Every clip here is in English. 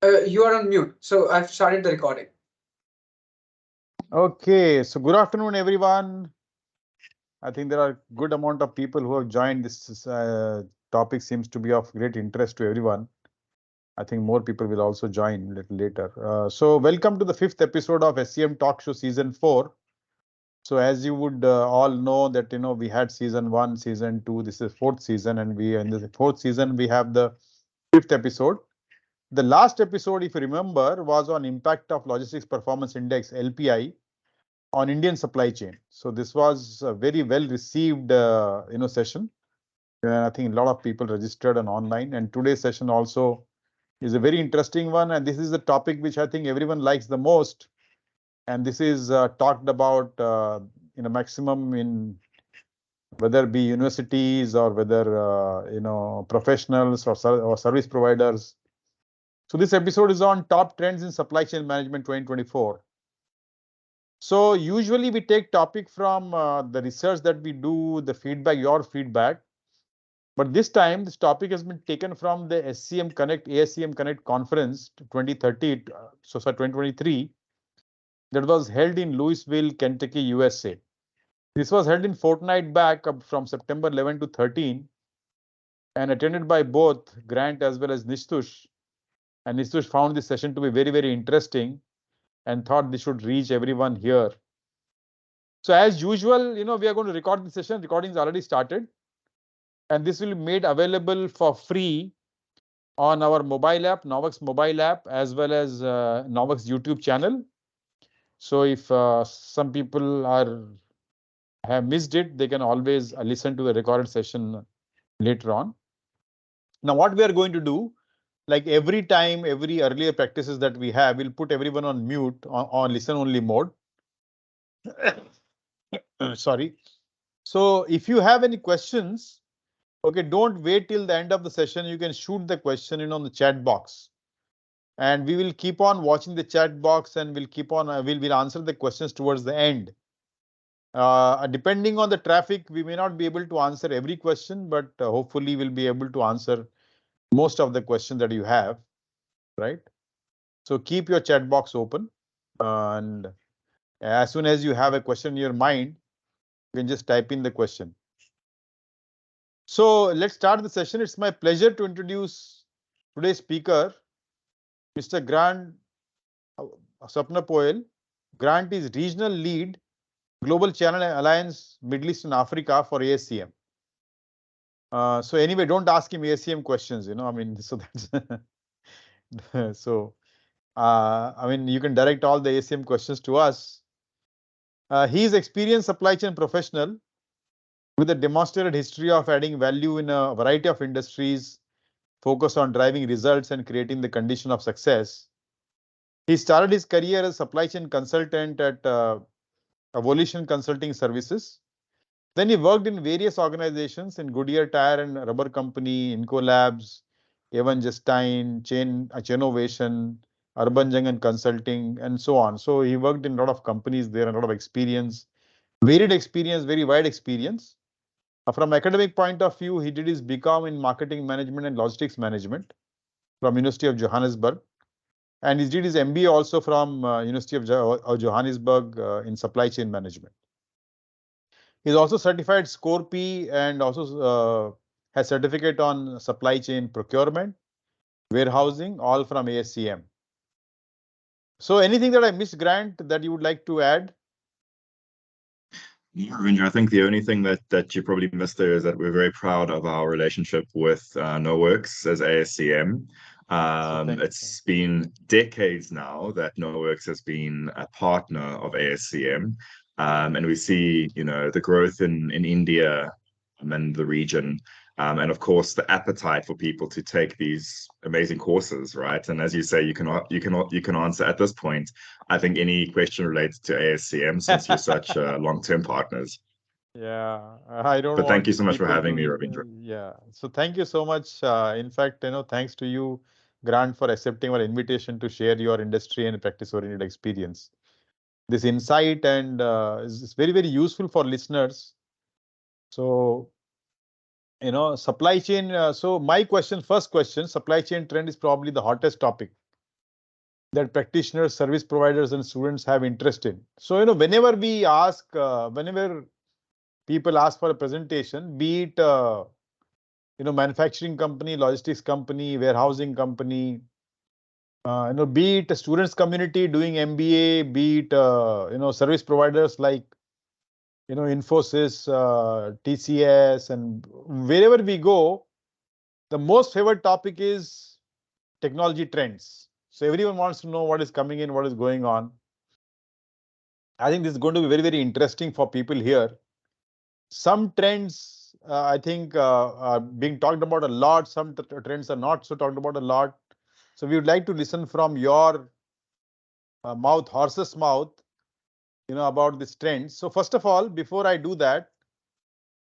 You are on mute, so I've started the recording. Okay, so good afternoon, everyone. I think there are good amount of people who have joined. This topic seems to be of great interest to everyone. I think more people will also join a little later. So welcome to the 5th episode of SCM Talk Show Season 4. So as you would all know that, we had Season 1, Season 2, this is 4th season, and in the 4th season, we have the 5th episode. The last episode, if you remember, was on impact of Logistics Performance Index, LPI, on Indian supply chain. So this was a very well received, session. I think a lot of people registered on online, and today's session also is a very interesting one. And this is the topic which I think everyone likes the most. And this is talked about, maximum in whether it be universities or whether, professionals or service providers. So this episode is on top trends in supply chain management 2024. So usually we take topic from the research that we do, the feedback, your feedback. But this time, this topic has been taken from the SCM Connect, ASCM Connect conference 2030, 2023, that was held in Louisville, Kentucky, USA. This was held in fortnight back from September 11 to 13 and attended by both Grant as well as Nishtush. And Nishtush found this session to be very, very interesting and thought this should reach everyone here. So as usual, we are going to record the session. Recording is already started. And this will be made available for free on our mobile app, KnoWerX mobile app, as well as KnoWerX YouTube channel. So if some people have missed it, they can always listen to the recorded session later on. Now, what we are going to do, like every time, every earlier practices that we have, we'll put everyone on mute on listen only mode. Sorry. So if you have any questions, okay, don't wait till the end of the session. You can shoot the question in on the chat box. And we will keep on watching the chat box and we'll keep on, we'll answer the questions towards the end. Depending on the traffic, we may not be able to answer every question, but hopefully we'll be able to answer most of the questions that you have, right? So keep your chat box open. And as soon as you have a question in your mind, you can just type in the question. So let's start the session. It's my pleasure to introduce today's speaker, Mr. Grant Swanepeol. Grant is Regional Lead, Global Channel Alliance, Middle East and Africa for ASCM. So anyway, don't ask him ASCM questions, I mean, so that's so I mean, you can direct all the ASCM questions to us. He is experienced supply chain professional with a demonstrated history of adding value in a variety of industries, focused on driving results and creating the condition of success. He started his career as supply chain consultant at Evolution Consulting Services. Then he worked in various organizations in Goodyear Tire and Rubber Company, Incolabs, 𝐤𝐳𝐻𝐿, Chain Urban and Consulting, and so on. So he worked in a lot of companies there, and a lot of experience, varied experience, very wide experience. From academic point of view, he did his BCom in Marketing Management and Logistics Management from University of Johannesburg. And he did his MBA also from University of Johannesburg in Supply Chain Management. He's also certified SCORP and also has certificate on supply chain procurement, warehousing, all from ASCM. So anything that I missed, Grant, that you would like to add? Yeah, Ravindra, I think the only thing that you probably missed there is that we're very proud of our relationship with KnoWerX as ASCM. It's been decades now that KnoWerX has been a partner of ASCM. And we see, the growth in India and the region, and of course the appetite for people to take these amazing courses, right? And as you say, you can answer at this point, I think, any question related to ASCM since you're such long-term partners. Yeah, I don't. But thank you so much for having me, Ravindra. Yeah, so thank you so much. In fact, thanks to you, Grant, for accepting our invitation to share your industry and practice-oriented experience. This insight and is very, very useful for listeners. So, supply chain. So my question, first question, supply chain trend is probably the hottest topic that practitioners, service providers, and students have interest in. So, whenever we ask, whenever people ask for a presentation, be it, manufacturing company, logistics company, warehousing company, be it a students community doing MBA, be it, service providers like, Infosys, TCS, and wherever we go, the most favored topic is technology trends. So everyone wants to know what is coming in, what is going on. I think this is going to be very, very interesting for people here. Some trends, I think, are being talked about a lot. Some trends are not so talked about a lot. So we would like to listen from your mouth, horse's mouth, about this trend. So first of all, before I do that,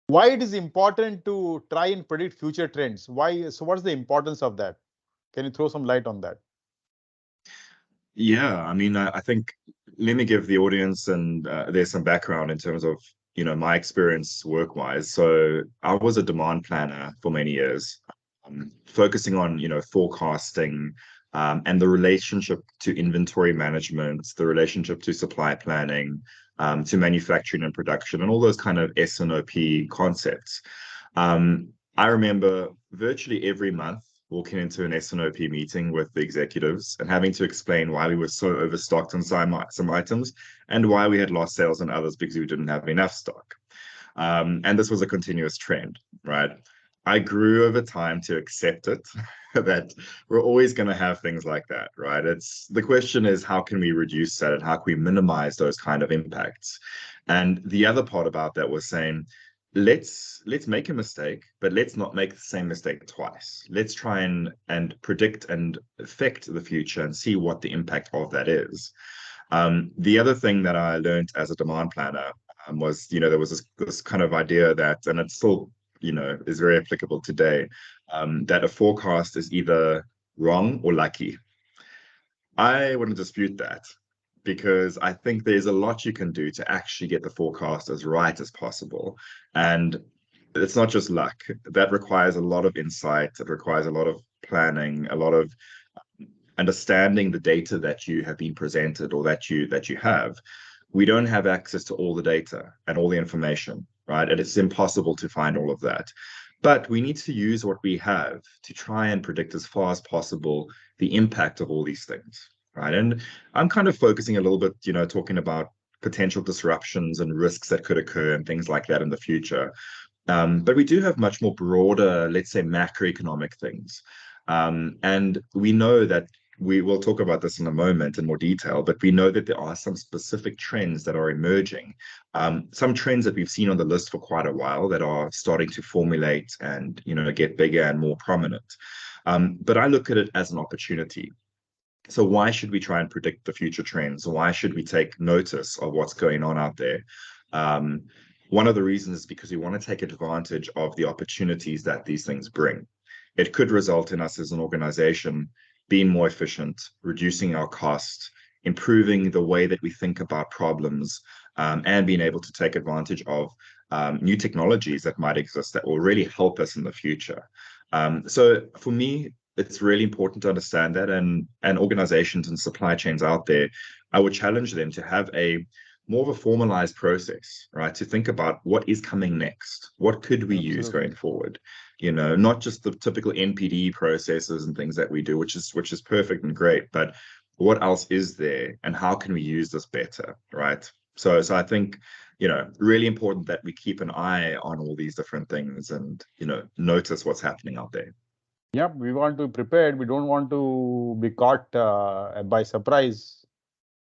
why it is important to try and predict future trends? Why? So what's the importance of that? Can you throw some light on that? Yeah, I mean, I think let me give the audience and there's some background in terms of, my experience work-wise. So I was a demand planner for many years, focusing on, forecasting and the relationship to inventory management, the relationship to supply planning, to manufacturing and production, and all those kind of S&OP concepts. I remember virtually every month walking into an S&OP meeting with the executives and having to explain why we were so overstocked on some items and why we had lost sales on others because we didn't have enough stock. And this was a continuous trend, right? I grew over time to accept it, that we're always going to have things like that, right? The question is, how can we reduce that and how can we minimize those kind of impacts? And the other part about that was saying, let's make a mistake, but let's not make the same mistake twice. Let's try and predict and affect the future and see what the impact of that is. The other thing that I learned as a demand planner was, there was this kind of idea that, and it's still, is very applicable today, that a forecast is either wrong or lucky. I wouldn't dispute that, because I think there's a lot you can do to actually get the forecast as right as possible. And it's not just luck. That requires a lot of insight. It requires a lot of planning, a lot of understanding the data that you have been presented or that you have. We don't have access to all the data and all the information, right? And it's impossible to find all of that. But we need to use what we have to try and predict as far as possible the impact of all these things, right? And I'm kind of focusing a little bit, talking about potential disruptions and risks that could occur and things like that in the future. But we do have much more broader, let's say, macroeconomic things. And we know that we will talk about this in a moment in more detail, but we know that there are some specific trends that are emerging, some trends that we've seen on the list for quite a while that are starting to formulate and, get bigger and more prominent. But I look at it as an opportunity. So why should we try and predict the future trends? Why should we take notice of what's going on out there? One of the reasons is because we want to take advantage of the opportunities that these things bring. It could result in us as an organization being more efficient, reducing our cost, improving the way that we think about problems, and being able to take advantage of new technologies that might exist that will really help us in the future. So for me, it's really important to understand that, and organizations and supply chains out there, I would challenge them to have more of a formalized process, right? To think about what is coming next. What could we use going forward? Not just the typical NPD processes and things that we do, which is perfect and great, but what else is there and how can we use this better, right? So I think, really important that we keep an eye on all these different things and, notice what's happening out there. Yep, we want to be prepared. We don't want to be caught by surprise.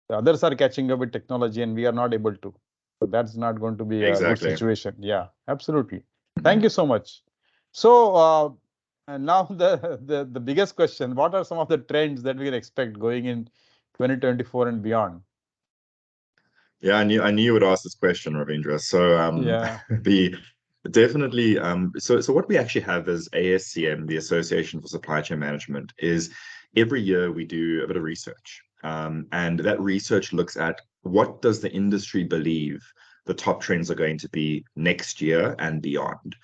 The others are catching up with technology and we are not able to. So that's not going to be a good situation. Yeah, absolutely. Thank you so much. So and now the biggest question, what are some of the trends that we can expect going in 2024 and beyond? Yeah, I knew you would ask this question, Ravindra. So definitely so what we actually have as ASCM, the Association for Supply Chain Management, is every year we do a bit of research. And that research looks at what does the industry believe the top trends are going to be next year and beyond.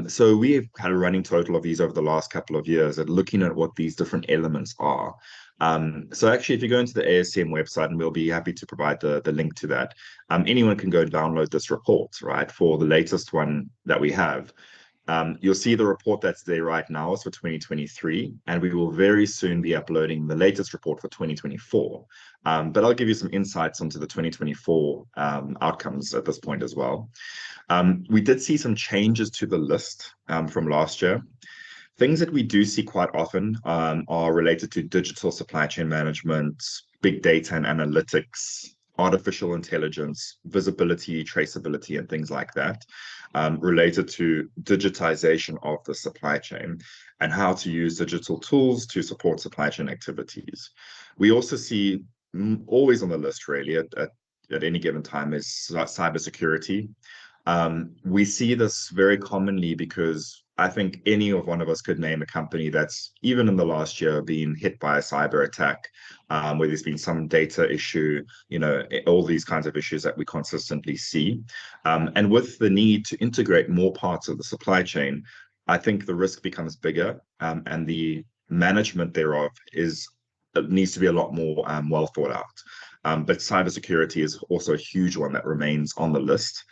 So we've had a running total of these over the last couple of years at looking at what these different elements are. So actually, if you go into the ASCM website, and we'll be happy to provide the link to that, anyone can go and download this report, right, for the latest one that we have. You'll see the report that's there right now is for 2023, and we will very soon be uploading the latest report for 2024. But I'll give you some insights onto the 2024 outcomes at this point as well. We did see some changes to the list from last year. Things that we do see quite often are related to digital supply chain management, big data and analytics, artificial intelligence, visibility, traceability, and things like that, related to digitization of the supply chain and how to use digital tools to support supply chain activities. We also see always on the list really at any given time is cybersecurity. We see this very commonly because I think any of one of us could name a company that's even in the last year been hit by a cyber attack, where there's been some data issue, all these kinds of issues that we consistently see. And with the need to integrate more parts of the supply chain, I think the risk becomes bigger, and the management thereof needs to be a lot more well thought out. But cybersecurity is also a huge one that remains on the list.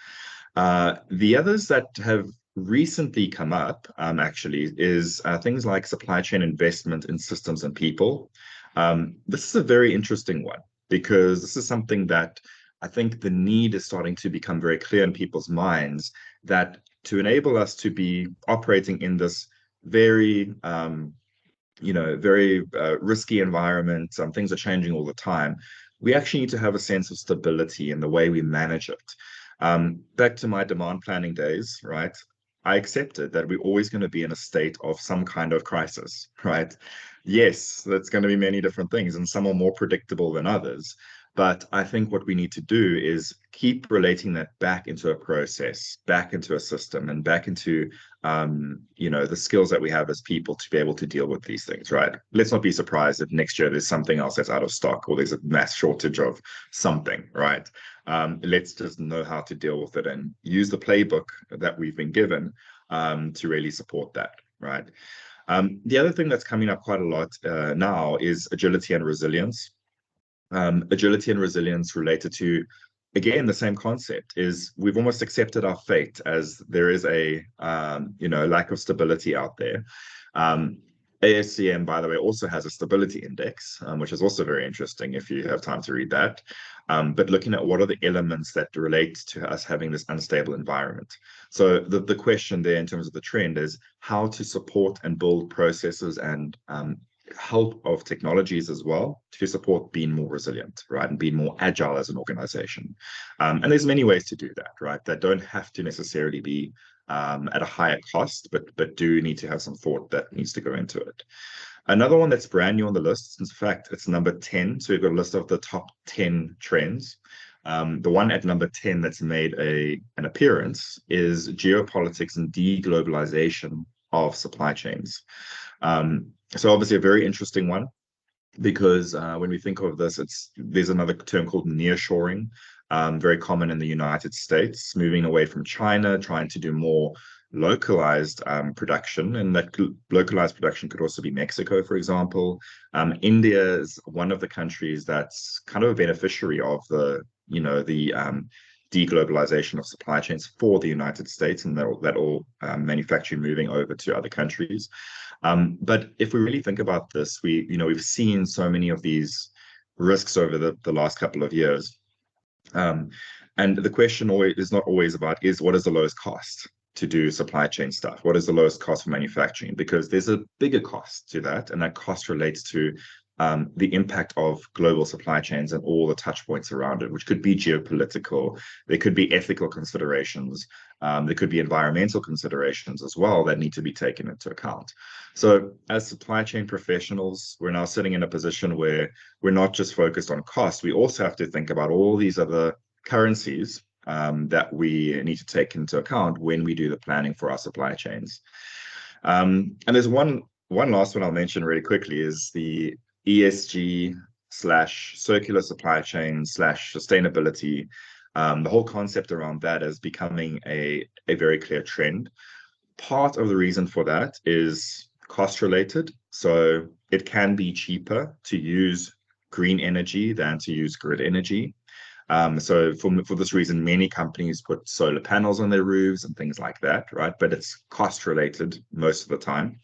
The others that have recently come up actually is things like supply chain investment in systems and people. This is a very interesting one because this is something that I think the need is starting to become very clear in people's minds, that to enable us to be operating in this very risky environment, things are changing all the time. We actually need to have a sense of stability in the way we manage it. Back to my demand planning days, right? I accepted that we're always going to be in a state of some kind of crisis, right? Yes, that's going to be many different things, and some are more predictable than others. But I think what we need to do is keep relating that back into a process, back into a system, and back into the skills that we have as people to be able to deal with these things, right? Let's not be surprised if next year there's something else that's out of stock or there's a mass shortage of something, right? Let's just know how to deal with it and use the playbook that we've been given to really support that, right? The other thing that's coming up quite a lot now is agility and resilience. Agility and resilience related to, again, the same concept is we've almost accepted our fate as there is a lack of stability out there. ASCM, by the way, also has a stability index, which is also very interesting if you have time to read that. But looking at what are the elements that relate to us having this unstable environment. So the question there in terms of the trend is how to support and build processes and help of technologies as well to support being more resilient, right, and being more agile as an organization. And there's many ways to do that, right, that don't have to necessarily be at a higher cost, but do need to have some thought that needs to go into it. Another one that's brand new on the list, in fact, it's number 10. So we've got a list of the top 10 trends. The one at number 10 that's made an appearance is geopolitics and deglobalization of supply chains. So obviously a very interesting one, because when we think of this, there's another term called nearshoring, very common in the United States, moving away from China, trying to do more localized production, and that localized production could also be Mexico, for example. India is one of the countries that's kind of a beneficiary of the deglobalization of supply chains for the United States, and that all manufacturing moving over to other countries. But if we really think about this, we've seen so many of these risks over the last couple of years. And the question is not always about what is the lowest cost to do supply chain stuff? What is the lowest cost for manufacturing? Because there's a bigger cost to that, and that cost relates to the impact of global supply chains and all the touch points around it, which could be geopolitical, there could be ethical considerations, there could be environmental considerations as well that need to be taken into account. So as supply chain professionals, we're now sitting in a position where we're not just focused on cost, we also have to think about all these other currencies that we need to take into account when we do the planning for our supply chains. And there's one last one I'll mention really quickly is the ESG/circular supply chain/sustainability. The whole concept around that is becoming a very clear trend. part of the reason for that is cost related. So it can be cheaper to use green energy than to use grid energy. So for this reason, many companies put solar panels on their roofs and things like that, right? But it's cost related most of the time.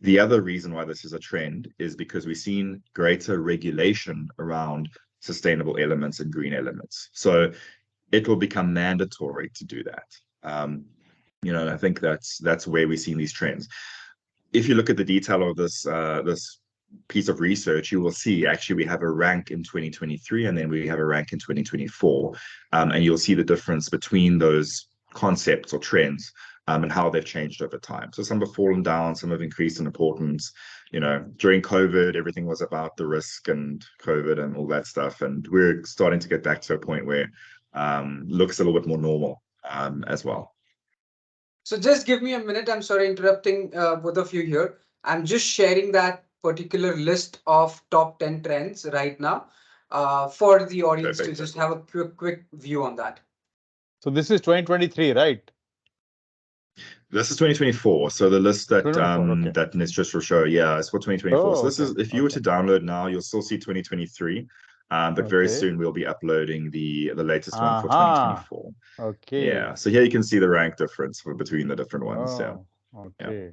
The other reason why this is a trend is because we've seen greater regulation around sustainable elements and green elements. So it will become mandatory to do that. You know, I think that's where we've seen these trends. If you look at the detail of this this piece of research, you will see actually we have a rank in 2023 and then we have a rank in 2024, and you'll see the difference between those concepts or trends and how they've changed over time. So some have fallen down, some have increased in importance. You know, during COVID, everything was about the risk and COVID and all that stuff, and we're starting to get back to a point where looks a little bit more normal as well. So just give me a minute. I'm sorry interrupting both of you here. I'm just sharing that particular list of top 10 trends right now for the audience to just have a quick view on that. So this is 2023, right? This is 2024. So the list that okay. that Nistras will show, yeah, is for 2024. Oh, so this is, if you were to download now, you'll still see 2023. But very soon we'll be uploading the latest one for 2024. Okay. Yeah. So here you can see the rank difference between the different ones. Oh, yeah. Okay.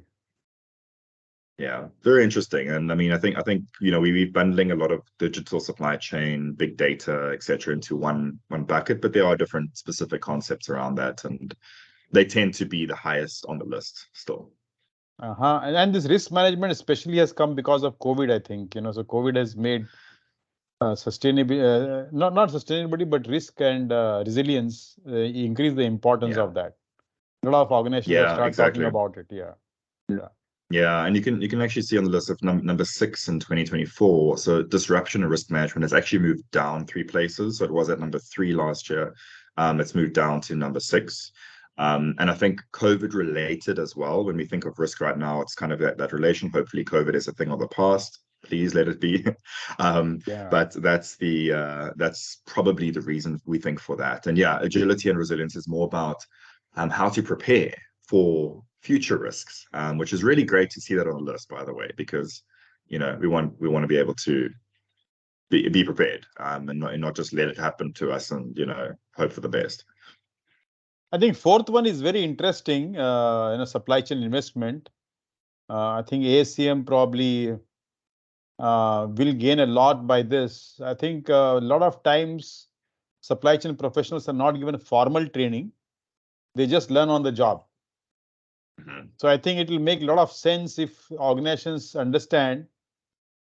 Yeah, very interesting. And I mean, I think you know, we're bundling a lot of digital supply chain, big data, etc., into one bucket, but there are different specific concepts around that, and they tend to be the highest on the list still. And this risk management especially has come because of COVID, I think. You know, so COVID has made sustainability, not sustainability, but risk and resilience increase the importance of that. A lot of organizations have started talking about it. Yeah, and you can actually see on the list of number 6 in 2024. So disruption and risk management has actually moved down 3 places. So it was at number 3 last year. It's moved down to number 6. And I think COVID related as well. When we think of risk right now, it's kind of that relation. Hopefully COVID is a thing of the past. Please let it be. But that's probably the reason we think for that. And yeah, agility and resilience is more about how to prepare for future risks, which is really great to see that on the list, by the way, because you know we want to be able to be prepared and not just let it happen to us and you know hope for the best. I think fourth one is very interesting. You know, supply chain investment. I think ASCM probably will gain a lot by this. I think a lot of times supply chain professionals are not given formal training; they just learn on the job. So I think it will make a lot of sense if organizations understand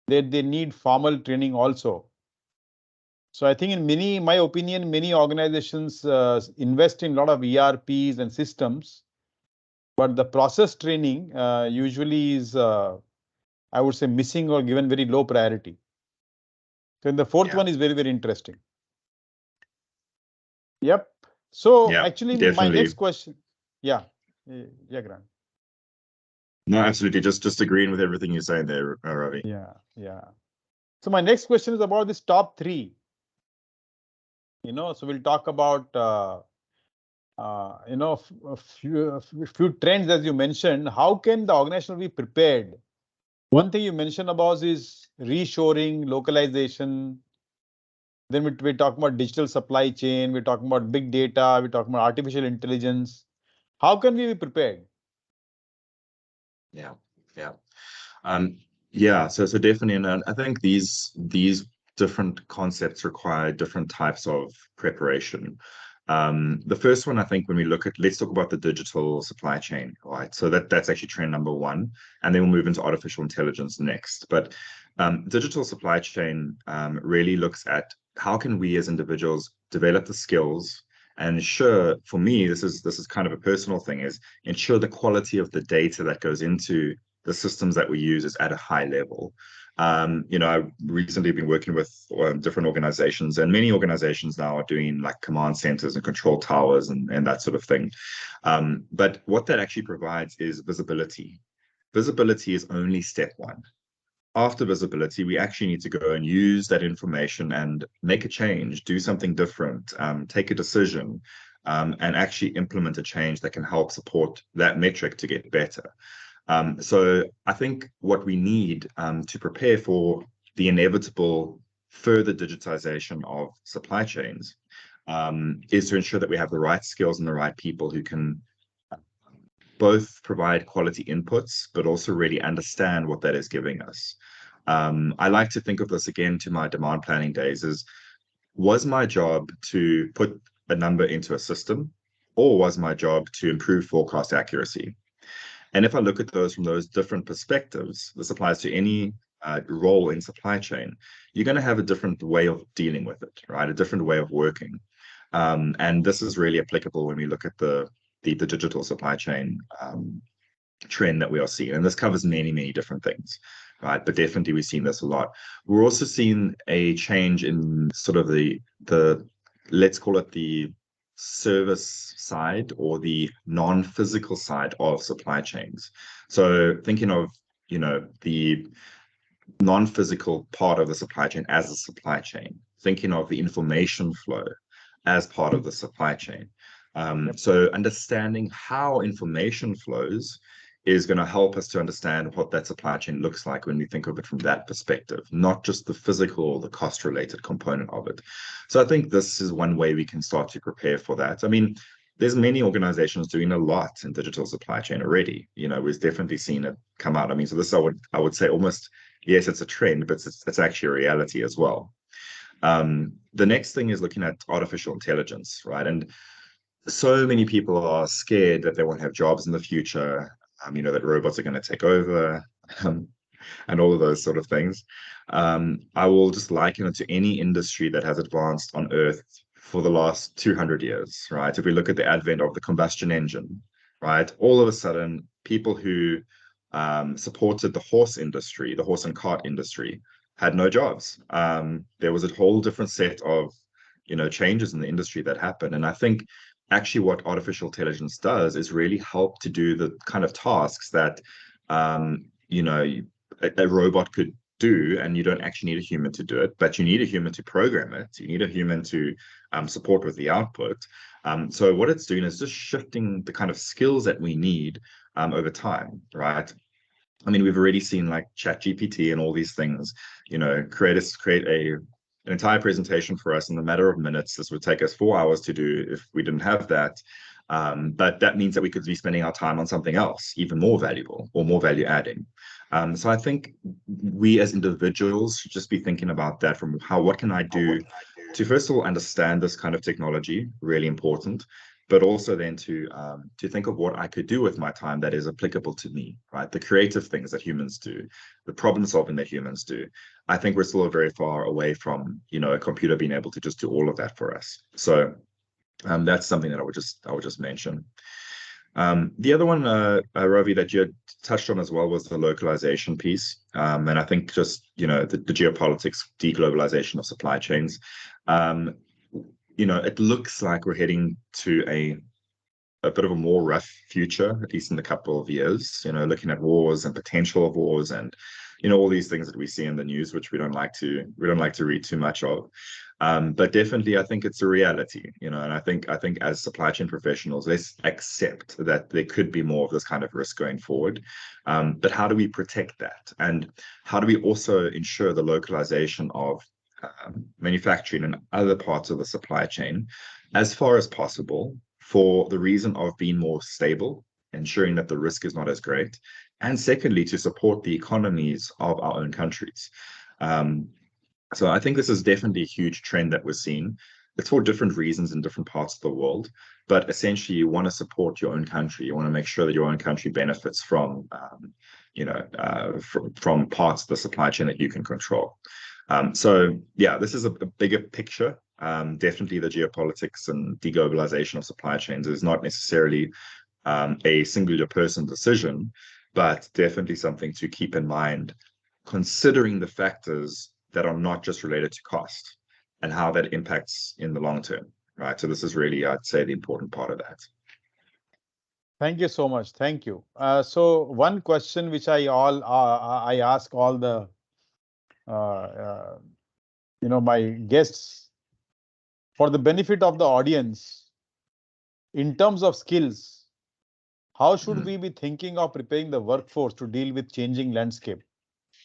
that they need formal training also. So I think in my opinion, many organizations invest in a lot of ERPs and systems, but the process training usually is, I would say, missing or given very low priority. So the fourth one is very, very interesting. Yep. So actually, my next question. Yeah, Grant. No, absolutely. Just agreeing with everything you're saying there, Ravi. Yeah. So my next question is about this top 3. You know, so we'll talk about you know, a few trends as you mentioned. How can the organization be prepared? One thing you mentioned about is reshoring, localization. Then we talk about digital supply chain. We're talking about big data. We're talking about artificial intelligence. How can we be prepared? So definitely, and I think these different concepts require different types of preparation. The first one, I think, when we let's talk about the digital supply chain, right? So that's actually trend number 1, and then we'll move into artificial intelligence next. But digital supply chain really looks at how can we as individuals develop the skills and ensure, for me, this is kind of a personal thing, is ensure the quality of the data that goes into the systems that we use is at a high level. You know, I've recently been working with different organizations, and many organizations now are doing like command centers and control towers and that sort of thing. But what that actually provides is visibility. Visibility is only step 1. After visibility, we actually need to go and use that information and make a change, do something different, take a decision, and actually implement a change that can help support that metric to get better. So I think what we need to prepare for the inevitable further digitization of supply chains is to ensure that we have the right skills and the right people who can both provide quality inputs, but also really understand what that is giving us. I like to think of this again to my demand planning days as, was my job to put a number into a system, or was my job to improve forecast accuracy? And if I look at those from those different perspectives, this applies to any role in supply chain, you're going to have a different way of dealing with it, right? A different way of working. And this is really applicable when we look at the digital supply chain trend that we are seeing. And this covers many, many different things, right? But definitely we've seen this a lot. We're also seeing a change in sort of the let's call it the service side or the non-physical side of supply chains. So thinking of, you know, the non-physical part of the supply chain as a supply chain, thinking of the information flow as part of the supply chain. So understanding how information flows is going to help us to understand what that supply chain looks like when we think of it from that perspective, not just the physical, the cost-related component of it. So I think this is one way we can start to prepare for that. I mean, there's many organizations doing a lot in digital supply chain already. You know, we've definitely seen it come out. I mean, so this I would say almost, yes, it's a trend, but it's actually a reality as well. The next thing is looking at artificial intelligence, right? And so many people are scared that they won't have jobs in the future, you know, that robots are going to take over, and all of those sort of things. I will just liken it to any industry that has advanced on Earth for the last 200 years, right? If we look at the advent of the combustion engine, right? All of a sudden, people who supported the horse industry, the horse and cart industry, had no jobs. There was a whole different set of, you know, changes in the industry that happened. And I think actually what artificial intelligence does is really help to do the kind of tasks that, you know, a robot could do, and you don't actually need a human to do it, but you need a human to program it. You need a human to support with the output. So what it's doing is just shifting the kind of skills that we need over time, right? I mean, we've already seen like ChatGPT and all these things, you know, create an entire presentation for us in a matter of minutes. This would take us 4 hours to do if we didn't have that. But that means that we could be spending our time on something else, even more valuable or more value adding. So I think we as individuals should just be thinking about that from what can I do to, first of all, understand this kind of technology, really important, but also then to think of what I could do with my time that is applicable to me, right? The creative things that humans do, the problem solving that humans do. I think we're still very far away from, you know, a computer being able to just do all of that for us. So that's something that I would just mention. The other one, Ravi, that you had touched on as well was the localization piece. And I think just, you know, the geopolitics, deglobalization of supply chains. You know, it looks like we're heading to a bit of a more rough future, at least in a couple of years, you know, looking at wars and potential of wars and, you know, all these things that we see in the news, which we don't like to read too much of. But definitely, I think it's a reality, you know, and I think as supply chain professionals, let's accept that there could be more of this kind of risk going forward. But how do we protect that? And how do we also ensure the localization of manufacturing and other parts of the supply chain as far as possible, for the reason of being more stable, ensuring that the risk is not as great, and secondly, to support the economies of our own countries. So I think this is definitely a huge trend that we're seeing. It's for different reasons in different parts of the world, but essentially you want to support your own country. You want to make sure that your own country benefits from, you know, from parts of the supply chain that you can control. So yeah, this is a bigger picture. Definitely the geopolitics and deglobalization of supply chains is not necessarily a singular person decision, but definitely something to keep in mind, considering the factors that are not just related to cost and how that impacts in the long term, right? So this is really, I'd say, the important part of that. Thank you so much. Thank you. So one question which I ask all the you know, my guests, for the benefit of the audience, in terms of skills, how should we be thinking of preparing the workforce to deal with changing landscape?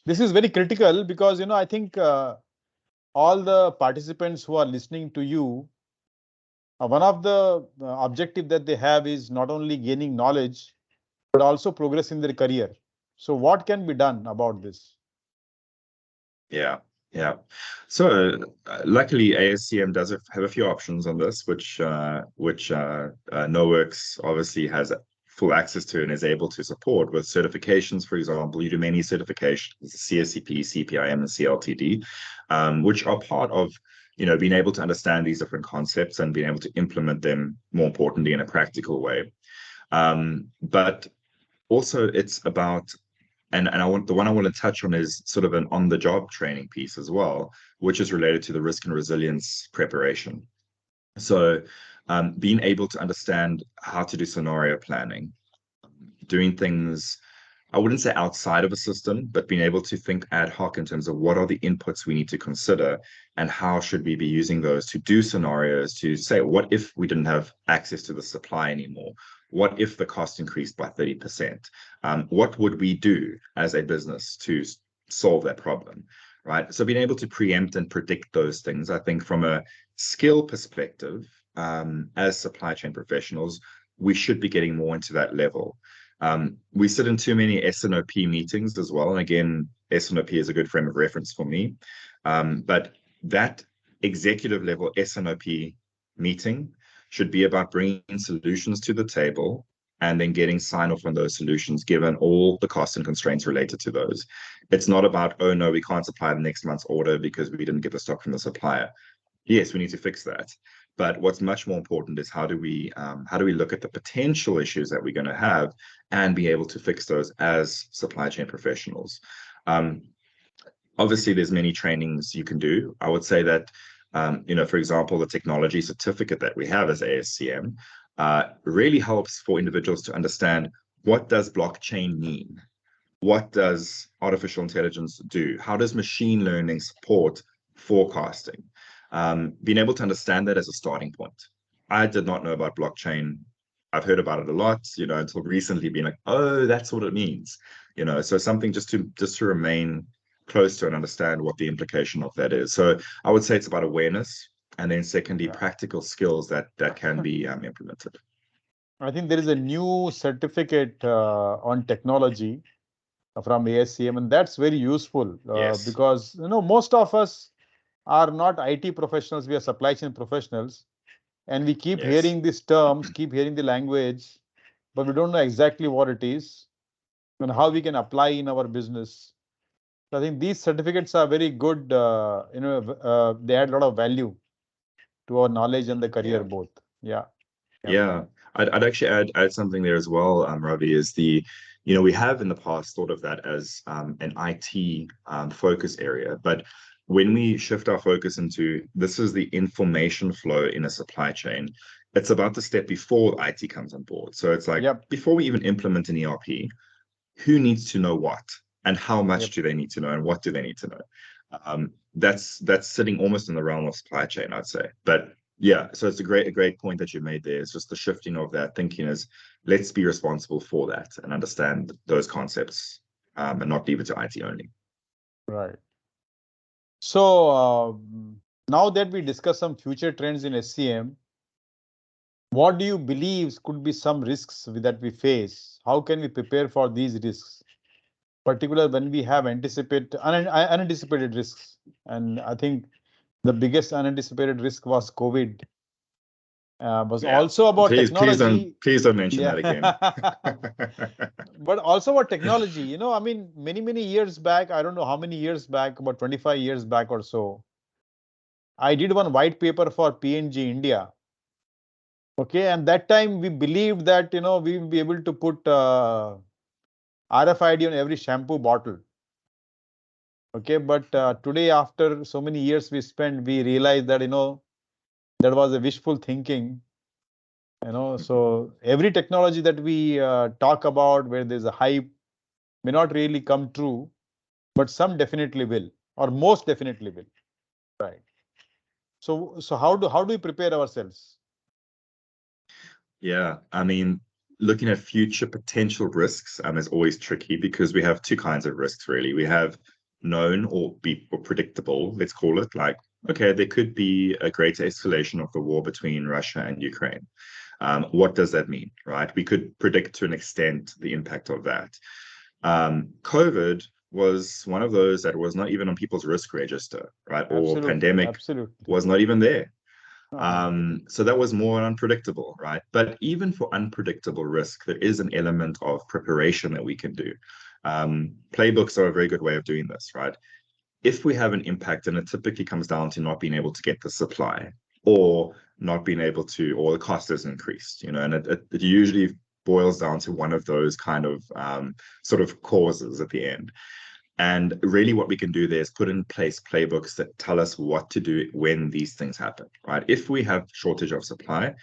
This is very critical because, I think all the participants who are listening to you, one of the objective that they have is not only gaining knowledge, but also progress in their career. So what can be done about this? Yeah. So luckily, ASCM does have a few options on this, which KnoWerX obviously has full access to and is able to support with certifications. For example, you do many certifications, CSCP, CPIM, and CLTD, which are part of being able to understand these different concepts and being able to implement them, more importantly, in a practical way. But also, it's about and the one I want to touch on is sort of an on-the-job training piece as well, which is related to the risk and resilience preparation. So being able to understand how to do scenario planning, doing things, I wouldn't say outside of a system, but being able to think ad hoc in terms of what are the inputs we need to consider and how should we be using those to do scenarios to say, what if we didn't have access to the supply anymore? What if the cost increased by 30%? What would we do as a business to solve that problem, right? So being able to preempt and predict those things, I think from a skill perspective, as supply chain professionals, we should be getting more into that level. We sit in too many SNOP meetings as well. And again, SNOP is a good frame of reference for me. But that executive level SNOP meeting should be about bringing solutions to the table and then getting sign off on those solutions, given all the costs and constraints related to those. It's not about, oh no, we can't supply the next month's order because we didn't get the stock from the supplier. Yes, we need to fix that. But what's much more important is how do we look at the potential issues that we're going to have and be able to fix those as supply chain professionals. Obviously, there's many trainings you can do. I would say that, for example, the technology certificate that we have as ASCM really helps for individuals to understand, what does blockchain mean? What does artificial intelligence do? How does machine learning support forecasting? Being able to understand that as a starting point. I did not know about blockchain. I've heard about it a lot, until recently, being like, oh, that's what it means. So something just to remain close to and understand what the implication of that is. So I would say it's about awareness, and then secondly, practical skills that can be implemented. I think there is a new certificate on technology from ASCM, and that's very useful because most of us are not IT professionals, we are supply chain professionals, and we keep hearing these terms, keep hearing the language, but we don't know exactly what it is and how we can apply in our business. So I think these certificates are very good. They add a lot of value to our knowledge and the career both. Yeah. I'd actually add something there as well, Ravi, is we have in the past thought of that as an IT focus area, but when we shift our focus into this is the information flow in a supply chain, it's about the step before IT comes on board. So it's like before we even implement an ERP, who needs to know what and how much do they need to know and what do they need to know? That's sitting almost in the realm of supply chain, I'd say. But yeah, so it's a great point that you made there. It's just the shifting of that thinking is, let's be responsible for that and understand those concepts and not leave it to IT only. Right. So now that we discuss some future trends in SCM, what do you believe could be some risks that we face? How can we prepare for these risks, particularly when we have unanticipated risks? And I think the biggest unanticipated risk was COVID. Was also about technology. Please don't mention that again. But also about technology. I mean, many years back, I don't know how many years back, about 25 years back or so, I did one white paper for P&G India. Okay, and that time we believed that, we will be able to put RFID on every shampoo bottle. Okay, but today, after so many years we spent, we realized that, that was a wishful thinking. So every technology that we talk about where there's a hype may not really come true, but some definitely will, or most definitely will. Right. So how do we prepare ourselves? Yeah, I mean, looking at future potential risks is always tricky because we have two kinds of risks, really. We have known or predictable, let's call it, like, okay, there could be a greater escalation of the war between Russia and Ukraine. What does that mean, right? We could predict to an extent the impact of that. COVID was one of those that was not even on people's risk register, right? Or pandemic was not even there. So that was more unpredictable, right? But even for unpredictable risk, there is an element of preparation that we can do. Playbooks are a very good way of doing this, right? If we have an impact, and it typically comes down to not being able to get the supply, or not being able to, or the cost has increased, and it usually boils down to one of those kind of sort of causes at the end. And really what we can do there is put in place playbooks that tell us what to do when these things happen, right? If we have shortage of supply,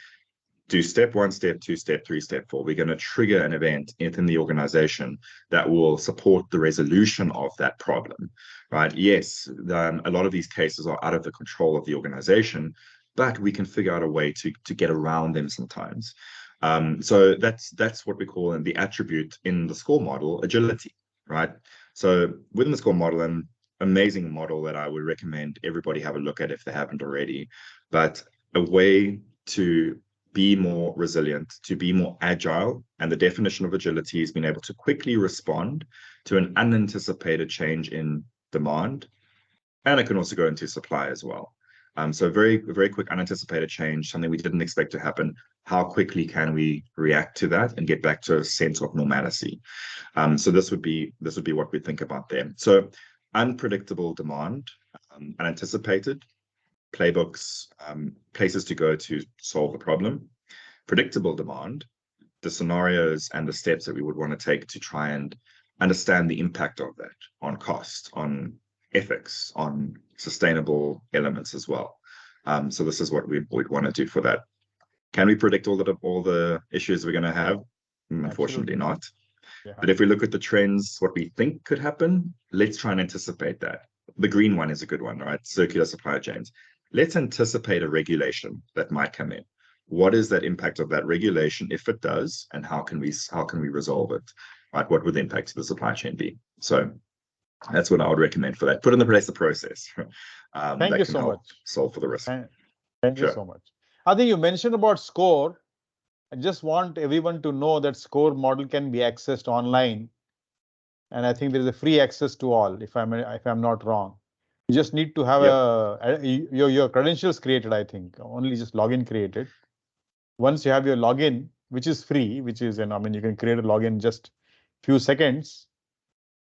do step 1, step 2, step 3, step 4. We're going to trigger an event within the organization that will support the resolution of that problem, right? Yes, a lot of these cases are out of the control of the organization, but we can figure out a way to get around them sometimes. So that's what we call in the attribute in the SCORE model, agility, right? So within the SCORE model, an amazing model that I would recommend everybody have a look at if they haven't already, but a way to be more resilient, to be more agile. And the definition of agility is being able to quickly respond to an unanticipated change in demand. And it can also go into supply as well. So very, very quick unanticipated change, something we didn't expect to happen. How quickly can we react to that and get back to a sense of normality? So this would be what we think about there. So unpredictable demand, unanticipated, playbooks, places to go to solve the problem. Predictable demand, the scenarios and the steps that we would want to take to try and understand the impact of that on cost, on ethics, on sustainable elements as well. So this is what we'd want to do for that. Can we predict all the issues we're going to have? Unfortunately not. Yeah. But if we look at the trends, what we think could happen, let's try and anticipate that. The green one is a good one, right? Circular supply chains. Let's anticipate a regulation that might come in. What is that impact of that regulation if it does, and how can we resolve it? Right? What would the impact of the supply chain be? So that's what I would recommend for that. Put in place the process. Thank you so much. Solve for the risk. Thank you so much. I think you mentioned about SCORE. I just want everyone to know that SCORE model can be accessed online, and I think there is a free access to all. If I'm not wrong, you just need to have your credentials created. I think only just login created. Once you have your login, which is free, which is, you can create a login in just few seconds.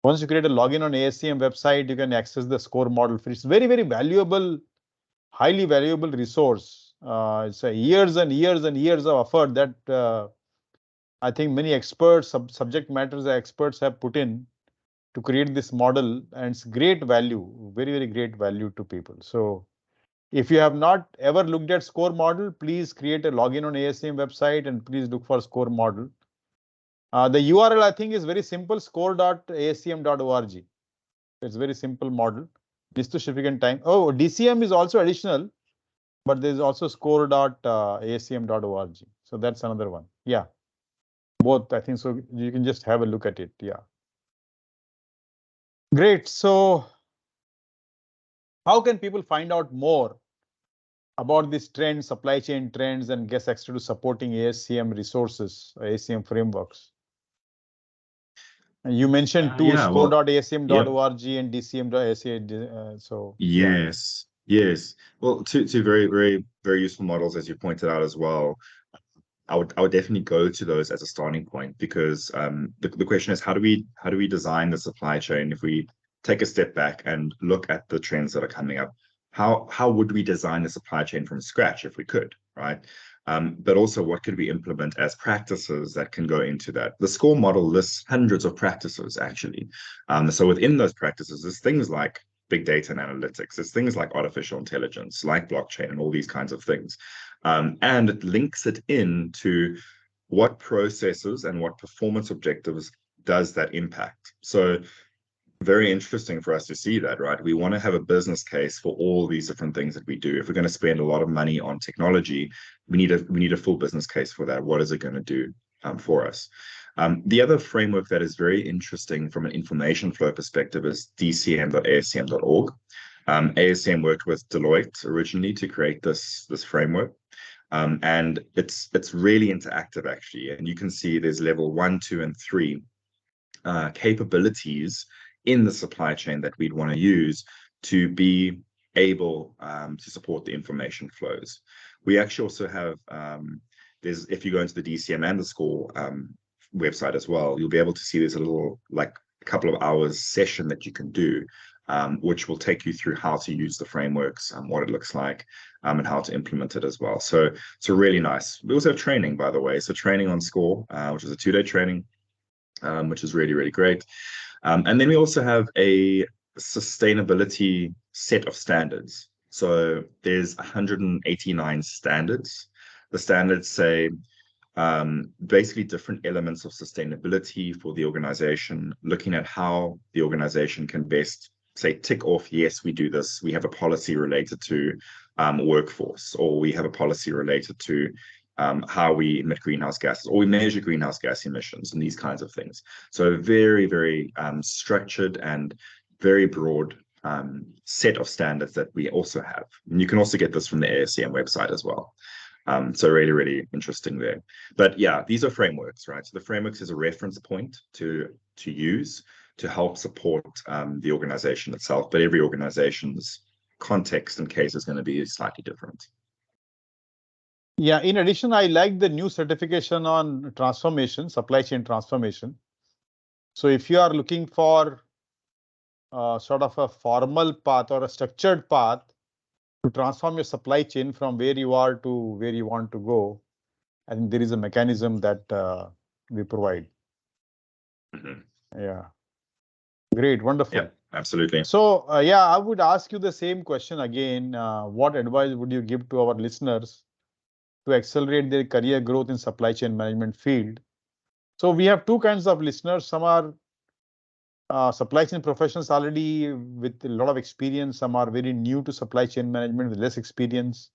Once you create a login on ASCM website, you can access the SCORE model free. It's very, very valuable, highly valuable resource. It's years and years and years of effort that I think many experts, subject matters experts have put in to create this model, and it's great value, very, very great value to people. So if you have not ever looked at SCORE model, please create a login on ASCM website and please look for SCORE model. The URL I think is very simple, score.ascm.org. It's very simple model. Significant time. Oh, DCM is also additional, but there's also score.ascm.org. So that's another one. Yeah, both I think so. You can just have a look at it. Yeah. Great. So how can people find out more about this trend, supply chain trends, and get access to supporting ASCM resources, ASCM frameworks? And you mentioned too, score.ascm.org and dcm.ascm. So yes. Well, two very, very, very useful models, as you pointed out as well. I would definitely go to those as a starting point, because the question is, how do we design the supply chain? If we take a step back and look at the trends that are coming up, how would we design the supply chain from scratch if we could, right? But also, what could we implement as practices that can go into that? The SCORE model lists hundreds of practices, actually. So within those practices, there's things like big data and analytics. There's things like artificial intelligence, like blockchain, and all these kinds of things. And it links it into what processes and what performance objectives does that impact. So very interesting for us to see that, right? We want to have a business case for all these different things that we do. If we're going to spend a lot of money on technology, we need a full business case for that. What is it going to do for us? The other framework that is very interesting from an information flow perspective is dcm.ascm.org. ASCM worked with Deloitte originally to create this framework. And it's really interactive, actually. And you can see there's level 1, 2, and 3 capabilities in the supply chain that we'd want to use to be able to support the information flows. We actually also have, if you go into the DCM and the SCORE website as well, you'll be able to see there's a little, like a couple of hours session that you can do, which will take you through how to use the frameworks and what it looks like, and how to implement it as well. So really nice. We also have training, by the way. So training on SCORE, which is a 2-day training, which is really, really great. And then we also have a sustainability set of standards. So there's 189 standards. The standards say basically different elements of sustainability for the organization, looking at how the organization can best say tick off, yes, we do this. We have a policy related to workforce, or we have a policy related to how we emit greenhouse gases, or we measure greenhouse gas emissions, and these kinds of things. So very, very structured and very broad set of standards that we also have. And you can also get this from the ASCM website as well. So really, really interesting there. But yeah, these are frameworks, right? So the frameworks is a reference point to use to help support the organization itself. But every organization's context and case is going to be slightly different. Yeah, in addition, I like the new certification on transformation, supply chain transformation. So if you are looking for sort of a formal path or a structured path to transform your supply chain from where you are to where you want to go, I think there is a mechanism that we provide. Mm-hmm. Yeah. Great, wonderful. Yeah, absolutely. So yeah, I would ask you the same question again. What advice would you give to our listeners to accelerate their career growth in supply chain management field? So we have two kinds of listeners. Some are supply chain professionals already with a lot of experience. Some are very new to supply chain management with less experience.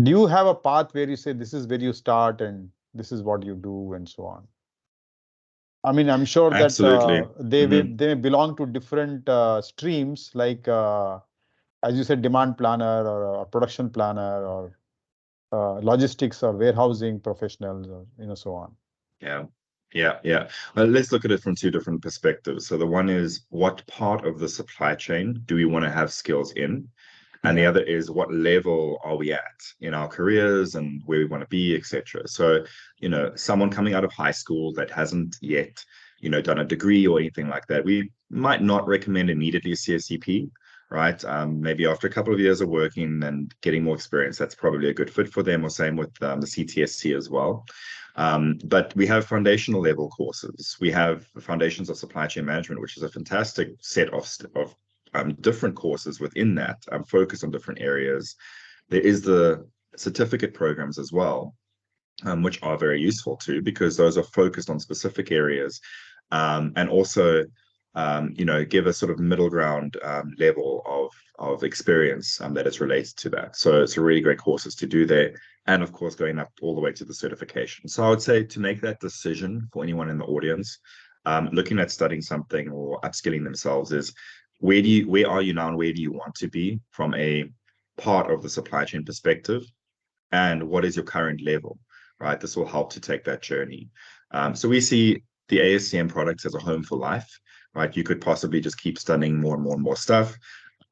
Do you have a path where you say this is where you start and this is what you do and so on? I mean, I'm sure that they may belong to different streams, like as you said, demand planner or a production planner or logistics or warehousing professionals, or so on. Yeah. Well, let's look at it from two different perspectives. So the one is, what part of the supply chain do we want to have skills in? And the other is, what level are we at in our careers and where we want to be, etc. So, someone coming out of high school that hasn't yet, done a degree or anything like that, we might not recommend immediately a CSCP. Right? Maybe after a couple of years of working and getting more experience, that's probably a good fit for them, or same with the CTSC as well. But we have foundational level courses. We have the Foundations of Supply Chain Management, which is a fantastic set of different courses within that, focus on different areas. There is the certificate programs as well, which are very useful too, because those are focused on specific areas, and also give a sort of middle ground level of experience that is related to that. So it's a really great courses to do there. And of course, going up all the way to the certification. So I would say, to make that decision for anyone in the audience, looking at studying something or upskilling themselves, is where are you now and where do you want to be from a part of the supply chain perspective, and what is your current level, right? This will help to take that journey. So we see the ASCM products as a home for life. Right, you could possibly just keep studying more and more stuff,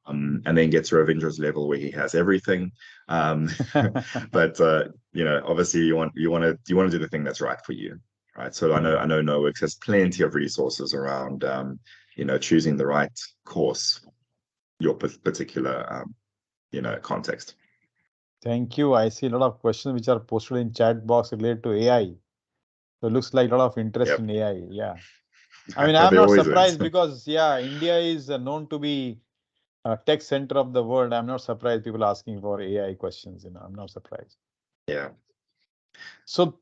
and then get to Ravindra's level where he has everything. But obviously you want to do the thing that's right for you, right? So I know KnoWerX has plenty of resources around choosing the right course, your particular context. Thank you. I see a lot of questions which are posted in chat box related to AI. So it looks like a lot of interest in AI. Yeah. I mean, I'm not surprised because, India is known to be a tech center of the world. I'm not surprised people asking for AI questions. I'm not surprised. Yeah. So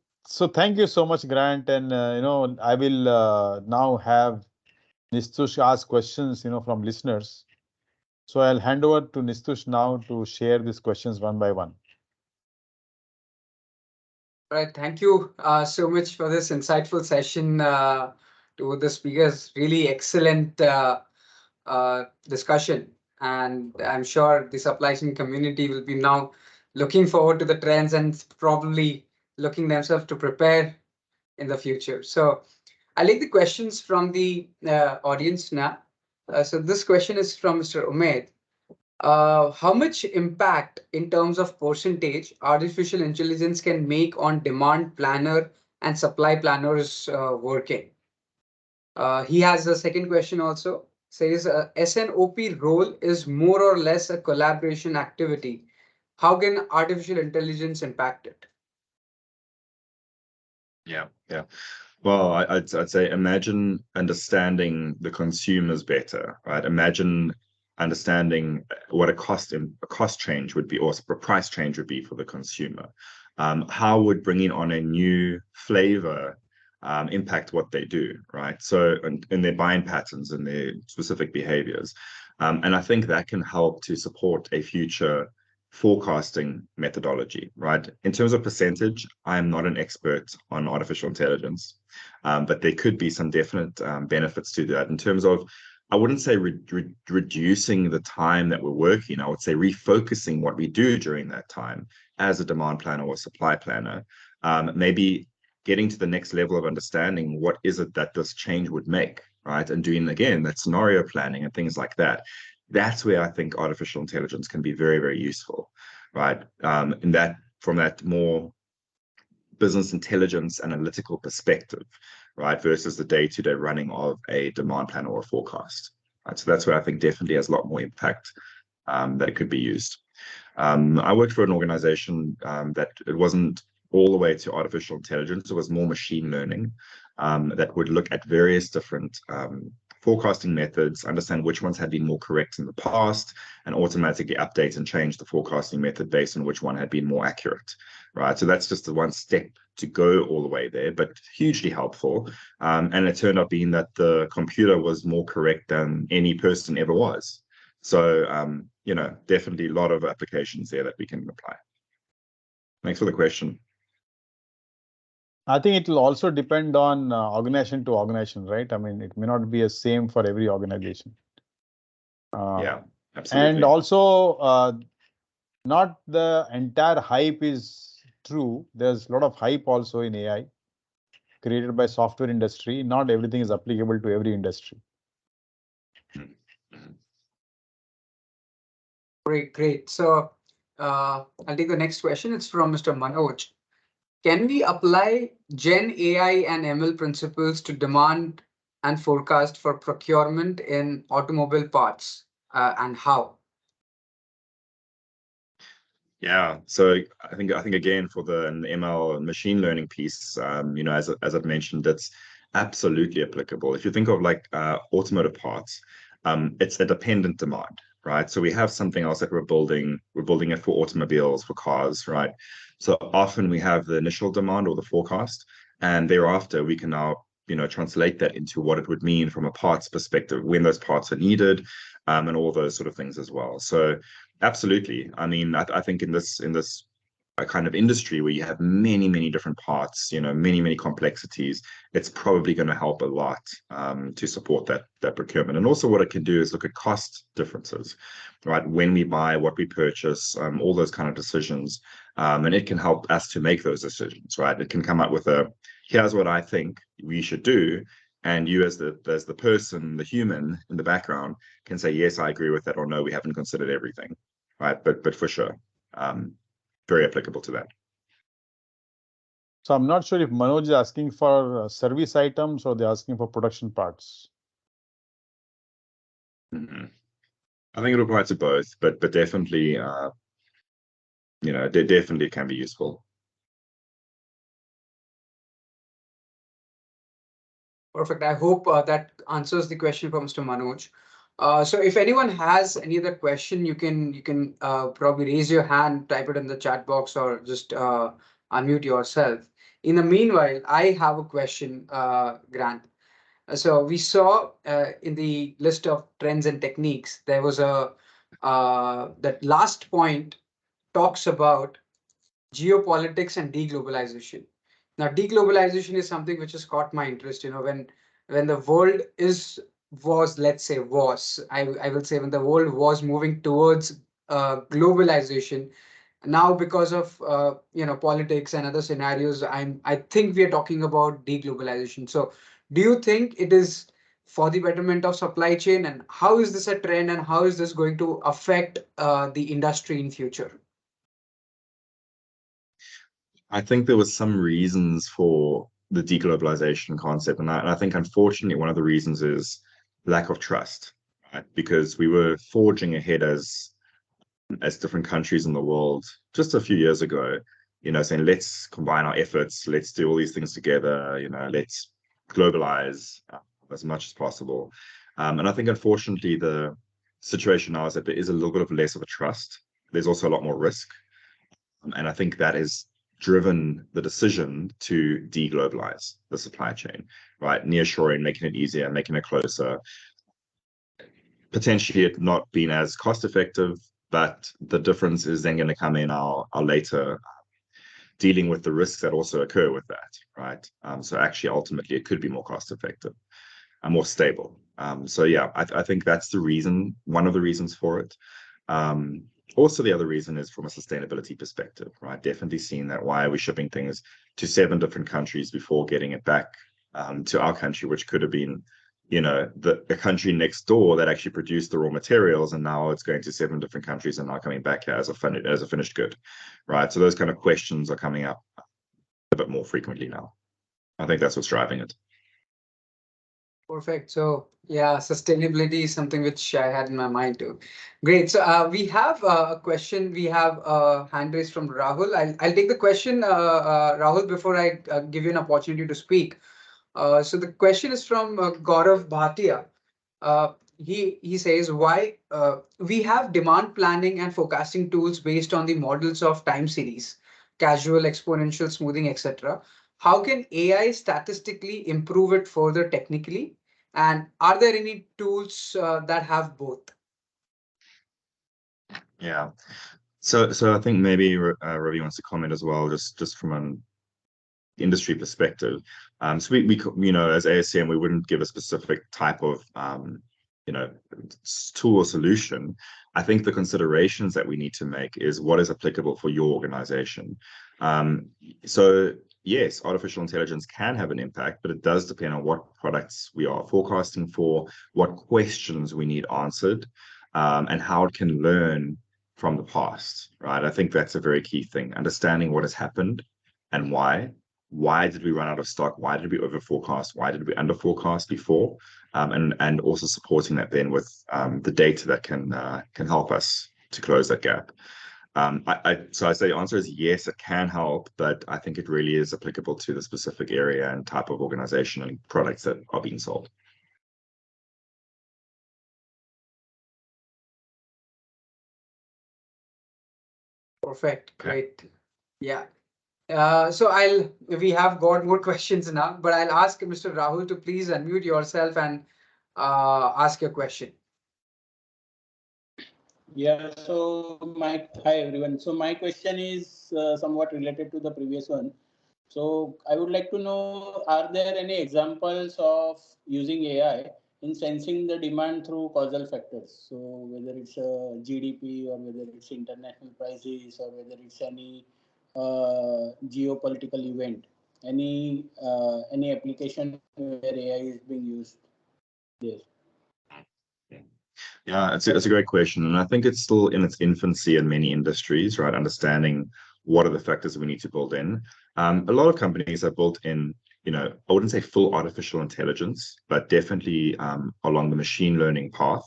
thank you so much, Grant. And, I will now have Nistush ask questions, from listeners. So I'll hand over to Nistush now to share these questions one by one. Right. Thank you so much for this insightful session to the speakers. Really excellent discussion. And I'm sure the supply chain community will be now looking forward to the trends and probably looking themselves to prepare in the future. So I'll take the questions from the audience now. So this question is from Mr. Umaid. How much impact in terms of percentage artificial intelligence can make on demand planner and supply planners working? He has a second question also. Says SNOP role is more or less a collaboration activity. How can artificial intelligence impact it? Yeah. Well, I'd say imagine understanding the consumers better, right? Imagine understanding what a cost change would be, or a price change would be for the consumer. How would bringing on a new flavor impact what they do, right? So in their buying patterns and their specific behaviors. And I think that can help to support a future forecasting methodology, right? In terms of percentage, I am not an expert on artificial intelligence, but there could be some definite benefits to that in terms of, I wouldn't say reducing the time that we're working. I would say refocusing what we do during that time as a demand planner or supply planner, maybe getting to the next level of understanding what is it that this change would make, right? And doing, again, that scenario planning and things like that. That's where I think artificial intelligence can be very, very useful, right? In that, from that more business intelligence analytical perspective, right, versus the day-to-day running of a demand plan or a forecast. Right? So that's where I think definitely has a lot more impact that it could be used. I worked for an organization that it wasn't all the way to artificial intelligence. It was more machine learning that would look at various different forecasting methods, understand which ones had been more correct in the past, and automatically update and change the forecasting method based on which one had been more accurate, right? So that's just the one step to go all the way there, but hugely helpful. And it turned out being that the computer was more correct than any person ever was. So, definitely a lot of applications there that we can apply. Thanks for the question. I think it will also depend on organization to organization, right? I mean, it may not be the same for every organization. Yeah, absolutely. And also, not the entire hype is true. There's a lot of hype also in AI created by software industry. Not everything is applicable to every industry. Great. So I'll take the next question. It's from Mr. Manoj. Can we apply Gen AI and ML principles to demand and forecast for procurement in automobile parts, and how? Yeah, so I think again for the ML machine learning piece, as I've mentioned, it's absolutely applicable. If you think of like automotive parts, it's a dependent demand, right? So we have something else that we're building it for automobiles, for cars, right? So often we have the initial demand or the forecast, and thereafter we can now translate that into what it would mean from a parts perspective, when those parts are needed, and all those sort of things as well. So absolutely. I mean, I think in this kind of industry where you have many different parts, many complexities, it's probably going to help a lot to support that procurement. And also what it can do is look at cost differences, right? When we buy, what we purchase, all those kind of decisions, and it can help us to make those decisions, right? It can come up with here's what I think we should do. And you as the person, the human in the background can say, yes, I agree with that, or no, we haven't considered everything, right? But for sure, very applicable to that. So I'm not sure if Manoj is asking for service items or they're asking for production parts. Mm-hmm. I think it applies to both, but definitely, definitely can be useful. Perfect. I hope that answers the question from Mr. Manoj. So if anyone has any other question, you can probably raise your hand, type it in the chat box, or just unmute yourself. In the meanwhile, I have a question, Grant. So we saw in the list of trends and techniques, there was a that last point talks about geopolitics and deglobalization. Now, deglobalization is something which has caught my interest. When the world was, let's say, I will say, when the world was moving towards globalization. Now, because of politics and other scenarios, I think we are talking about deglobalization. So, do you think it is for the betterment of supply chain, and how is this a trend, and how is this going to affect the industry in future? I think there was some reasons for the deglobalization concept, and I think unfortunately one of the reasons is lack of trust, right? Because we were forging ahead as different countries in the world just a few years ago, saying let's combine our efforts, let's do all these things together, let's globalize as much as possible. And I think unfortunately the situation now is that there is a little bit of less of a trust. There's also a lot more risk, and I think that is driven the decision to deglobalize the supply chain, right? Nearshoring, making it easier, making it closer, potentially it not being as cost effective, but the difference is then going to come in our later dealing with the risks that also occur with that, right? So actually, ultimately, it could be more cost effective and more stable. So yeah, I think that's the reason, one of the reasons for it. Also, the other reason is from a sustainability perspective, right? Definitely seeing that why are we shipping things to 7 different countries before getting it back to our country, which could have been, the country next door that actually produced the raw materials, and now it's going to 7 different countries and now coming back here as a finished good, right? So those kind of questions are coming up a bit more frequently now. I think that's what's driving it. Perfect. So yeah, sustainability is something which I had in my mind too. Great. So we have a question. We have a hand raised from Rahul. I'll take the question, Rahul, before I give you an opportunity to speak. So the question is from Gaurav Bhatia. He says, why we have demand planning and forecasting tools based on the models of time series, casual, exponential, smoothing, etc. How can AI statistically improve it further technically? And are there any tools that have both? Yeah. So I think maybe Ravi wants to comment as well, just from an industry perspective. So we as ASCM, we wouldn't give a specific type of tool or solution. I think the considerations that we need to make is what is applicable for your organization. So yes, artificial intelligence can have an impact, but it does depend on what products we are forecasting for, what questions we need answered, and how it can learn from the past, right? I think that's a very key thing, understanding what has happened and why. Why did we run out of stock? Why did we over forecast? Why did we under forecast before? And also supporting that then with the data that can help us to close that gap. So I say the answer is yes, it can help, but I think it really is applicable to the specific area and type of organization and products that are being sold. Perfect. Great. Yeah. So we have got more questions now, but I'll ask Mr. Rahul to please unmute yourself and ask your question. Yeah, so hi everyone. So my question is somewhat related to the previous one. So I would like to know, are there any examples of using AI in sensing the demand through causal factors? So whether it's GDP or whether it's international prices or whether it's any geopolitical event, any application where AI is being used there? Yeah, it's a great question. And I think it's still in its infancy in many industries, right? Understanding what are the factors we need to build in. A lot of companies have built in, I wouldn't say full artificial intelligence, but definitely along the machine learning path.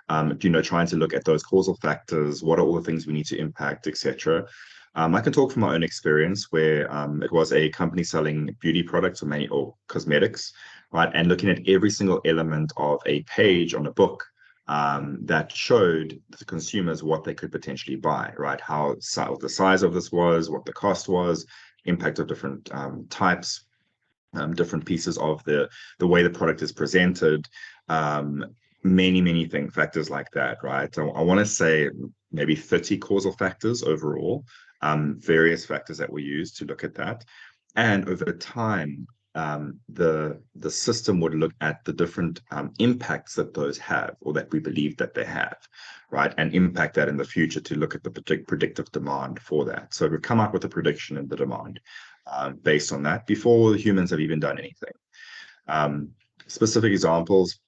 Trying to look at those causal factors, what are all the things we need to impact, etc. I can talk from my own experience where it was a company selling beauty products or cosmetics, right? And looking at every single element of a page on a book that showed the consumers what they could potentially buy, right? How the size of this was, what the cost was, impact of different types. different pieces of the way the product is presented, many factors like that, right? I want to say maybe 30 causal factors overall, various factors that we use to look at that. And over time, the system would look at the different impacts that those have, or that we believe that they have, right? And impact that in the future to look at the predictive demand for that. So we've come up with a prediction in the demand based on that before humans have even done anything. Specific examples,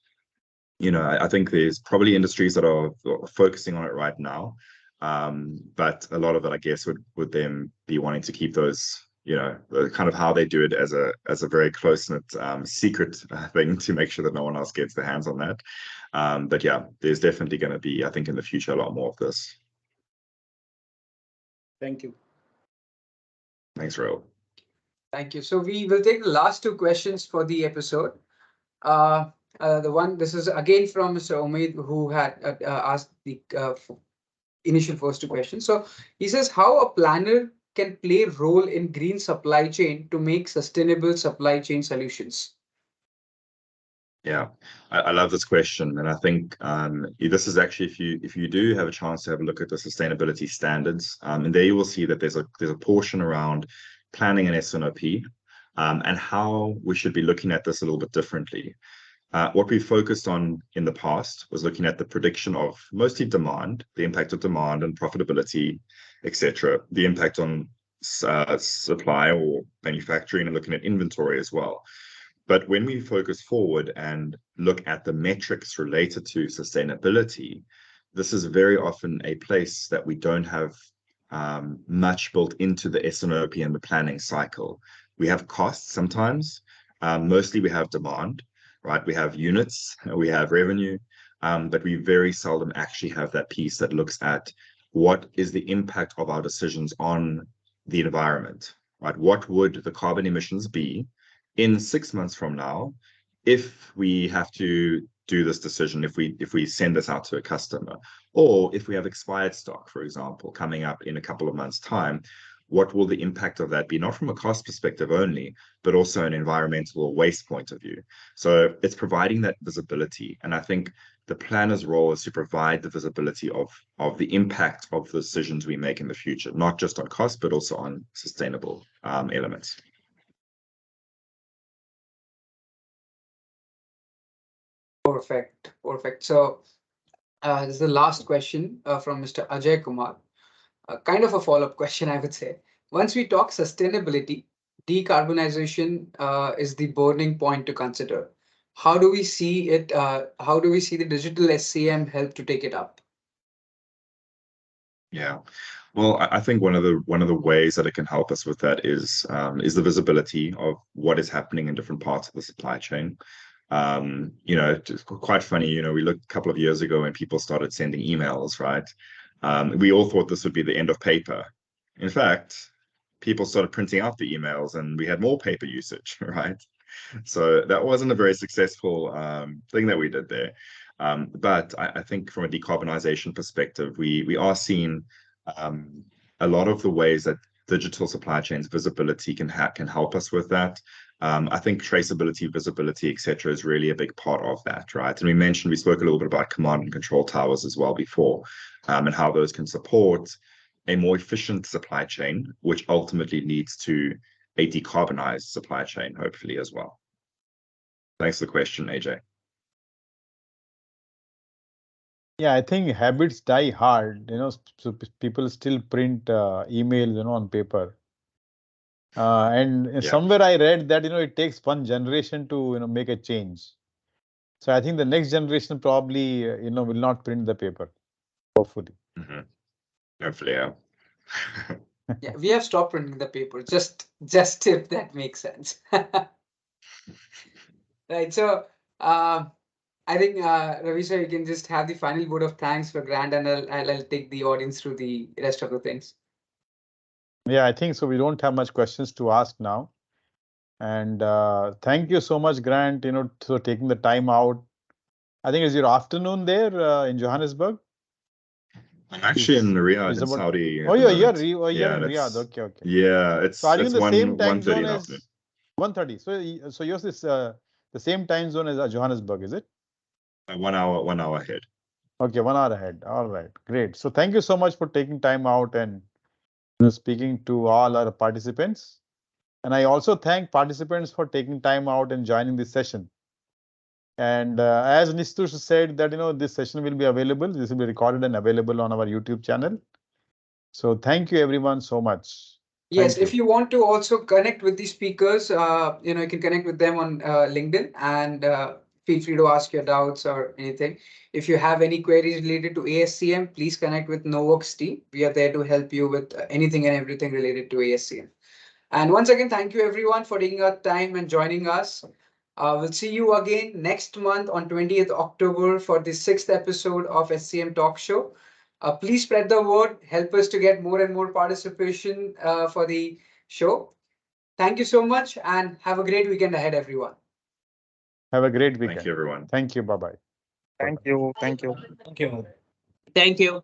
I think there's probably industries that are focusing on it right now, but a lot of it, I guess, would then be wanting to keep those, kind of how they do it as a very close-knit secret thing to make sure that no one else gets their hands on that. But yeah, there's definitely going to be, I think, in the future, a lot more of this. Thank you. Thanks, Raul. Thank you. So we will take the last two questions for the episode. This is again from Mr. Umaid, who had asked the initial first two questions. So he says, how a planner can play a role in green supply chain to make sustainable supply chain solutions? Yeah, I love this question, and I think this is actually, if you do have a chance to have a look at the sustainability standards, and there you will see that there's a portion around planning an S&OP, and how we should be looking at this a little bit differently. What we focused on in the past was looking at the prediction of mostly demand, the impact of demand and profitability, etc., the impact on supply or manufacturing, and looking at inventory as well. But when we focus forward and look at the metrics related to sustainability, this is very often a place that we don't have much built into the S&OP and the planning cycle. We have costs sometimes, mostly we have demand, right? We have units, we have revenue, but we very seldom actually have that piece that looks at what is the impact of our decisions on the environment, right? What would the carbon emissions be in 6 months from now if we have to do this decision, if we send this out to a customer, or if we have expired stock, for example, coming up in a couple of months' time? What will the impact of that be, not from a cost perspective only, but also an environmental or waste point of view? So it's providing that visibility. And I think the planner's role is to provide the visibility of the impact of the decisions we make in the future, not just on cost, but also on sustainable elements. Perfect. So this is the last question from Mr. Ajay Kumar. Kind of a follow-up question, I would say. Once we talk sustainability, decarbonization is the burning point to consider. How do we see it? How do we see the digital SCM help to take it up? Yeah, well, I think one of the ways that it can help us with that is the visibility of what is happening in different parts of the supply chain. It's quite funny. We looked a couple of years ago when people started sending emails, right? We all thought this would be the end of paper. In fact, people started printing out the emails, and we had more paper usage, right? So that wasn't a very successful thing that we did there. But I think from a decarbonization perspective, we are seeing a lot of the ways that digital supply chains visibility can help us with that. I think traceability, visibility, etc., is really a big part of that, right? And we spoke a little bit about command and control towers as well before, and how those can support a more efficient supply chain, which ultimately leads to a decarbonized supply chain, hopefully, as well. Thanks for the question, AJ. Yeah, I think habits die hard, so people still print emails, on paper. And somewhere I read that, it takes one generation to, make a change. So I think the next generation probably, will not print the paper, hopefully. Mm-hmm. Hopefully, yeah. Yeah, we have stopped printing the paper, just if that makes sense. Right, so I think Ravi sir, you can just have the final word of thanks for Grant, and I'll take the audience through the rest of the things. Yeah, I think so. We don't have much questions to ask now. And thank you so much, Grant, for taking the time out. I think it's your afternoon there in Johannesburg. I'm actually in Riyadh, in Saudi. Oh, you're in Riyadh. Okay. Yeah, it's So are you in the same time 1:30 zone in the as? afternoon. 1:30. So yours is the same time zone as Johannesburg, is it? 1 hour ahead. Okay, 1 hour ahead. All right, great. So thank you so much for taking time out and speaking to all our participants. And I also thank participants for taking time out and joining this session. And as Nistush said that, this session will be available. This will be recorded and available on our YouTube channel. So thank you everyone so much. Yes, if you want to also connect with the speakers, you can connect with them on LinkedIn, and feel free to ask your doubts or anything. If you have any queries related to ASCM, please connect with KnoWerX team. We are there to help you with anything and everything related to ASCM. And once again, thank you everyone for taking our time and joining us. We'll see you again next month on 20th October for the 6th episode of SCM Talk Show. Please spread the word, help us to get more and more participation for the show. Thank you so much and have a great weekend ahead, everyone. Have a great weekend. Thank you, everyone. Thank you. Bye-bye. Thank you. Thank you. Thank you. Thank you.